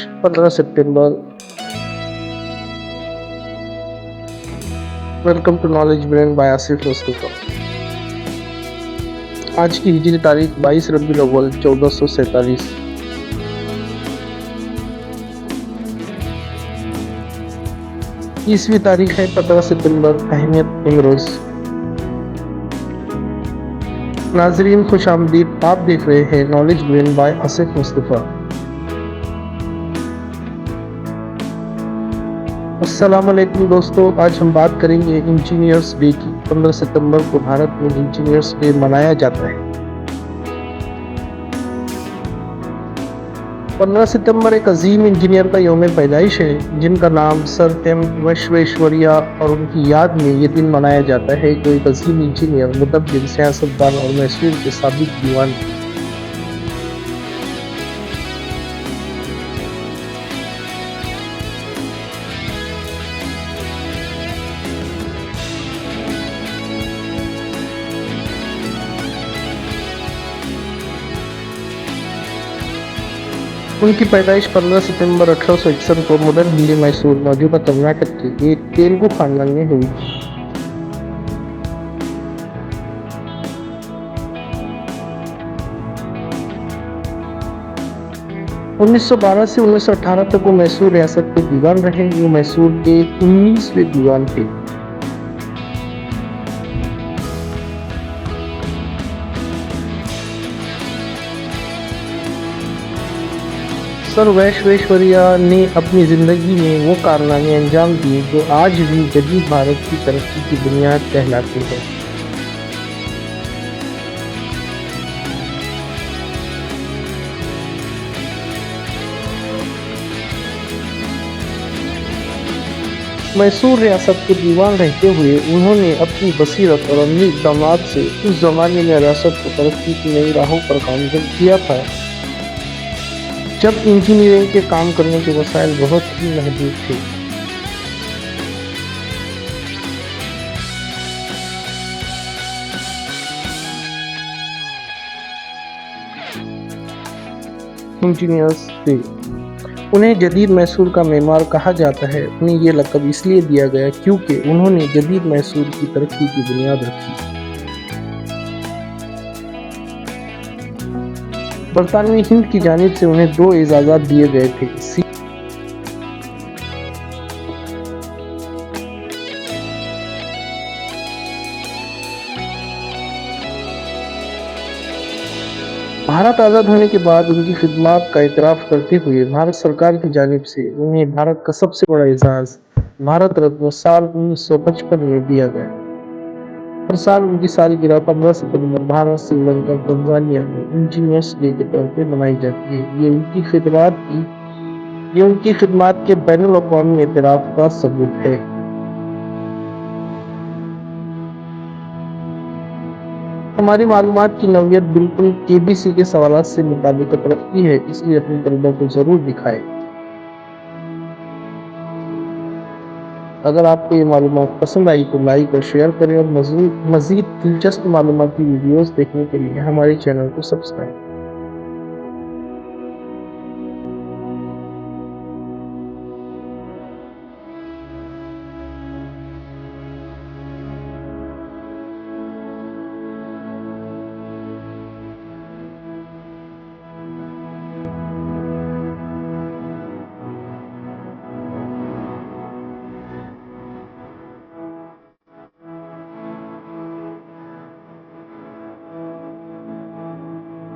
15 सितंबर। Welcome to knowledge brain by Asif Mustafa. आज की हिजरी तारीख 22 रबीउल अव्वल 1447। ईसवी तारीख है 15 सितंबर। अहमियत इमरोज। नाजरीन खुश आमदीद। आप देख रहे हैं knowledge brain by Asif Mustafa. अस्सलाम वालेकुम दोस्तों, आज हम बात करेंगे इंजीनियर्स डे की। 15 सितंबर को भारत में इंजीनियर्स डे मनाया जाता है। 15 सितंबर एक अजीम इंजीनियर का यौम पैदाइश है जिनका नाम सर एम विश्वेश्वरैया, और उनकी याद में ये दिन मनाया जाता है जो एक अजीम इंजीनियर, मुदब्बिर, सियासतदान और मैसूर के साबिक दीवान थे। उनकी पैदाइश 15 सितंबर 1861 को मुदर हिंदी मैसूर, मौजूदा कर्नाटक के एक तेलुगु खानदान में हुई। उन्नीस सौ 12 से 1918 तक वो मैसूर रियासत के दीवान रहे। वो मैसूर के 19वें दीवान थे। सर विश्वेश्वरैया ने अपनी ज़िंदगी में वो कारनामे अंजाम दिए जो आज भी जदीद भारत की तरक्की की बुनियाद कहलाते हैं। मैसूर रियासत के दीवान रहते हुए उन्होंने अपनी बसीरत और अमली इक़दामात से उस ज़माने में रियासत को तरक्की की नई राहों पर गामज़न किया था जब इंजीनियरिंग के काम करने के वसाइल बहुत ही महदूद थे। Engineers day. उन्हें जदीद मैसूर का मेमार कहा जाता है। उन्हें ये लक़ब इसलिए दिया गया क्योंकि उन्होंने जदीद मैसूर की तरक्की की बुनियाद रखी। बरतानवी हिंद की जानिब से उन्हें 2 एजाज़ात दिए गए थे। भारत आज़ाद होने के बाद उनकी खिदमत का इतराफ़ करते हुए भारत सरकार की जानिब से उन्हें भारत का सबसे बड़ा एजाज़ भारत रत्न साल 1955 में दिया गया। हर साल उनकी सालगिरह 15 सितंबर भारत, श्रीलंका, तंजानिया में इंजीनियर्स डे के तौर पे मनाई जाती है। ये उनकी खिदमत के बैनुल अक़वामी एतराफ़ का सबूत है। हमारी मालूमात की नौयत बिल्कुल केबीसी के सवालात से मुताबिकत रखती है, इसलिए अपने तलबा को ज़रूर दिखाएं। अगर आपको ये मालूमात पसंद आई तो लाइक और शेयर करें, और मज़ीद दिलचस्प मालूमाती वीडियोस देखने के लिए हमारे चैनल को सब्सक्राइब करें।